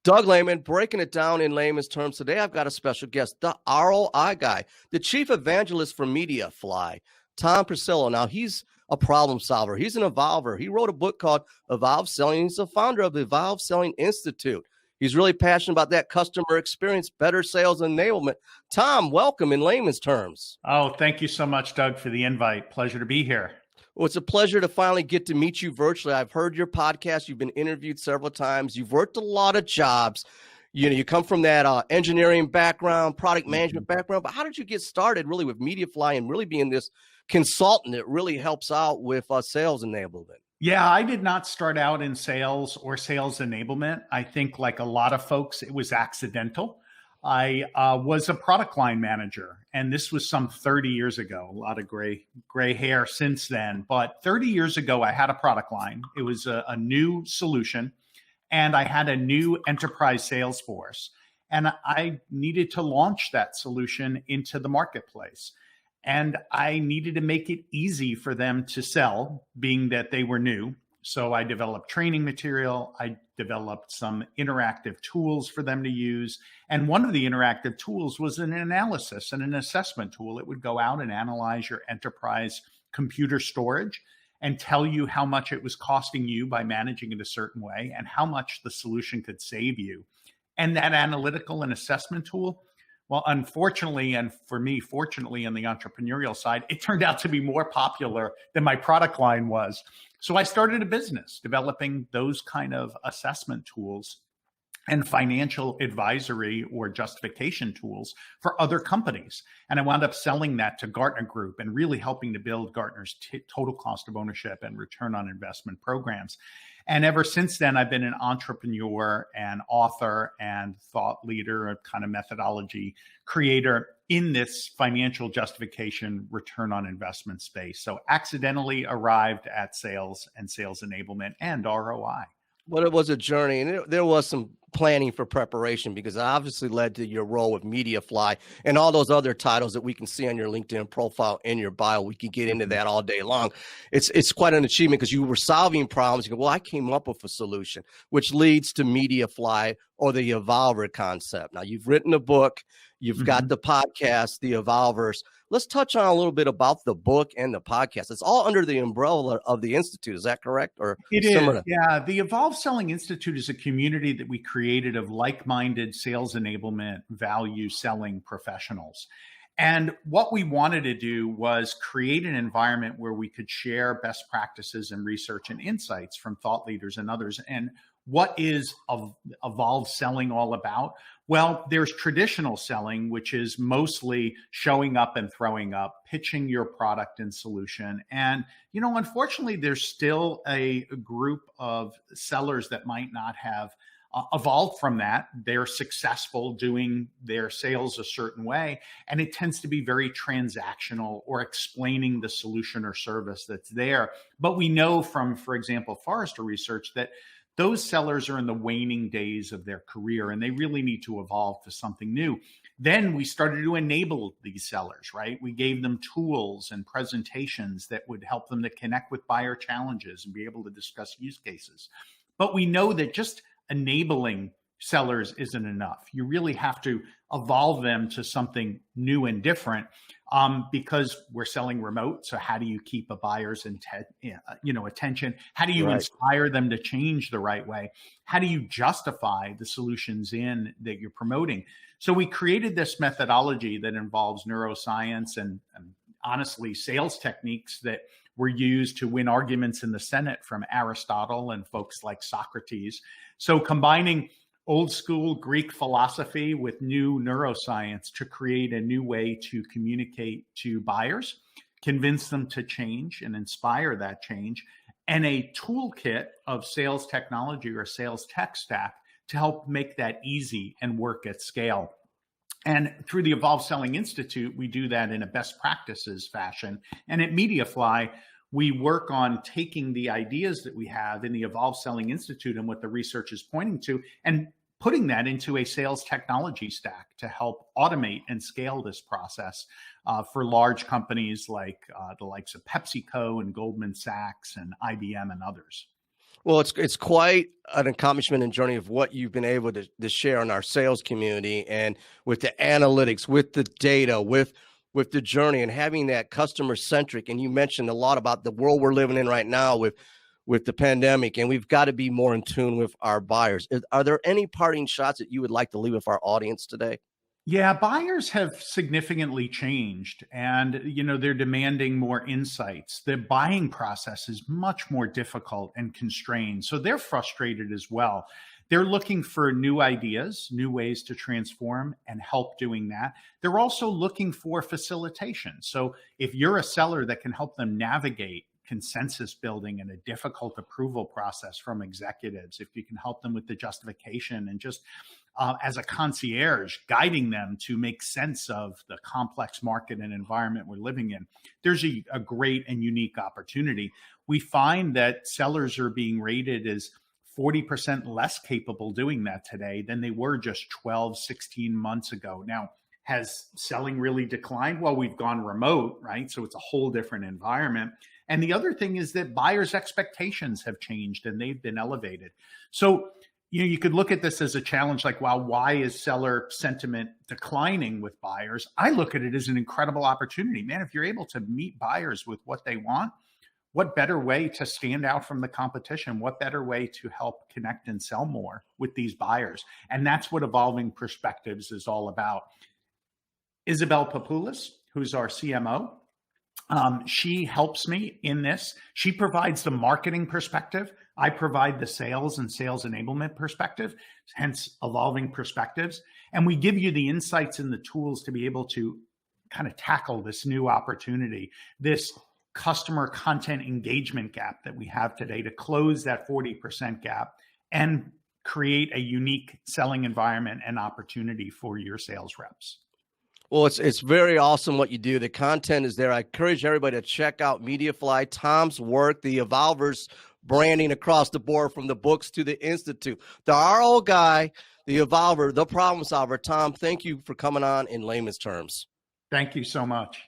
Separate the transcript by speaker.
Speaker 1: Doug Lehman, breaking it down in layman's terms. Today, I've got a special guest, the ROI guy, the Chief Evangelist for Mediafly, Tom Pisello. Now, he's a problem solver. He's an evolver. He wrote a book called Evolve Selling. He's the founder of the Evolve Selling Institute. He's really passionate about that customer experience, better sales enablement. Tom, welcome in layman's terms.
Speaker 2: Oh, thank you so much, Doug, for the invite. Pleasure to be here.
Speaker 1: Well, it's a pleasure to finally get to meet you virtually. I've heard your podcast. You've been interviewed several times. You've worked a lot of jobs. You come from that engineering background, product management background. But how did you get started really with Mediafly and really being this consultant that really helps out with sales enablement?
Speaker 2: Yeah, I did not start out in sales or sales enablement. I think like a lot of folks, it was accidental. I was a product line manager, and this was some 30 years ago. A lot of gray hair since then. But 30 years ago, I had a product line. It was a new solution, and I had a new enterprise sales force. And I needed to launch that solution into the marketplace. And I needed to make it easy for them to sell, being that they were new. So I developed training material. I developed some interactive tools for them to use. And one of the interactive tools was an analysis and an assessment tool. It would go out and analyze your enterprise computer storage and tell you how much it was costing you by managing it a certain way and how much the solution could save you. And that analytical and assessment tool, well, unfortunately, and for me, fortunately, on the entrepreneurial side, it turned out to be more popular than my product line was. So I started a business developing those kind of assessment tools and financial advisory or justification tools for other companies. And I wound up selling that to Gartner Group and really helping to build Gartner's total cost of ownership and return on investment programs. And ever since then, I've been an entrepreneur and author and thought leader, a kind of methodology creator in this financial justification return on investment space. So accidentally arrived at sales and sales enablement and ROI.
Speaker 1: Well, it was a journey, and there was some planning for preparation because it obviously led to your role with Mediafly and all those other titles that we can see on your LinkedIn profile in your bio. We could get into that all day long. It's quite an achievement because you were solving problems. You go, well, I came up with a solution, which leads to Mediafly or the Evolver concept. Now, you've written a book. You've got the podcast, The Evolvers. Let's touch on a little bit about the book and the podcast. It's all under the umbrella of the Institute. Is that correct? Or
Speaker 2: it is. Yeah. The Evolve Selling Institute is a community that we created of like-minded sales enablement, value selling professionals. And what we wanted to do was create an environment where we could share best practices and research and insights from thought leaders and others. And what is Evolve Selling all about? Well, there's traditional selling, which is mostly showing up and throwing up, pitching your product and solution. And, unfortunately, there's still a group of sellers that might not have evolved from that. They're successful doing their sales a certain way, and it tends to be very transactional or explaining the solution or service that's there. But we know from, for example, Forrester research that those sellers are in the waning days of their career and they really need to evolve to something new. Then we started to enable these sellers, right? We gave them tools and presentations that would help them to connect with buyer challenges and be able to discuss use cases. But we know that just enabling sellers isn't enough. You really have to evolve them to something new and different because we're selling remote. So how do you keep a buyer's attention? How do you inspire them to change the right way? How do you justify the solutions that you're promoting? So we created this methodology that involves neuroscience and honestly sales techniques that were used to win arguments in the Senate from Aristotle and folks like Socrates. So combining old school Greek philosophy with new neuroscience to create a new way to communicate to buyers, convince them to change and inspire that change, and a toolkit of sales technology or sales tech stack to help make that easy and work at scale. And through the Evolve Selling Institute, we do that in a best practices fashion. And at Mediafly, we work on taking the ideas that we have in the Evolve Selling Institute and what the research is pointing to and putting that into a sales technology stack to help automate and scale this process for large companies like the likes of PepsiCo and Goldman Sachs and IBM and others.
Speaker 1: Well, it's quite an accomplishment and journey of what you've been able to share in our sales community, and with the analytics, with the data, with the journey, and having that customer centric. And you mentioned a lot about the world we're living in right now with the pandemic, and we've got to be more in tune with our buyers. Are there any parting shots that you would like to leave with our audience today?
Speaker 2: Yeah, buyers have significantly changed, and they're demanding more insights. The buying process is much more difficult and constrained, so they're frustrated as well. They're looking for new ideas, new ways to transform and help doing that. They're also looking for facilitation. So if you're a seller that can help them navigate consensus building and a difficult approval process from executives, if you can help them with the justification and just as a concierge, guiding them to make sense of the complex market and environment we're living in, there's a great and unique opportunity. We find that sellers are being rated as 40% less capable doing that today than they were just 12, 16 months ago. Now, has selling really declined? Well, we've gone remote, right? So it's a whole different environment. And the other thing is that buyers' expectations have changed and they've been elevated. So, you could look at this as a challenge like, wow, why is seller sentiment declining with buyers? I look at it as an incredible opportunity. Man, if you're able to meet buyers with what they want, what better way to stand out from the competition? What better way to help connect and sell more with these buyers? And that's what Evolving Perspectives is all about. Isabel Papoulis, who's our CMO, she helps me in this. She provides the marketing perspective. I provide the sales and sales enablement perspective, hence Evolving Perspectives. And we give you the insights and the tools to be able to kind of tackle this new opportunity, this customer content engagement gap that we have today, to close that 40% gap and create a unique selling environment and opportunity for your sales reps.
Speaker 1: Well, it's very awesome what you do. The content is there. I encourage everybody to check out Mediafly, Tom's work, the Evolvers branding across the board, from the books to the Institute. The RO guy, the Evolver, the problem solver. Tom, thank you for coming on in layman's terms.
Speaker 2: Thank you so much.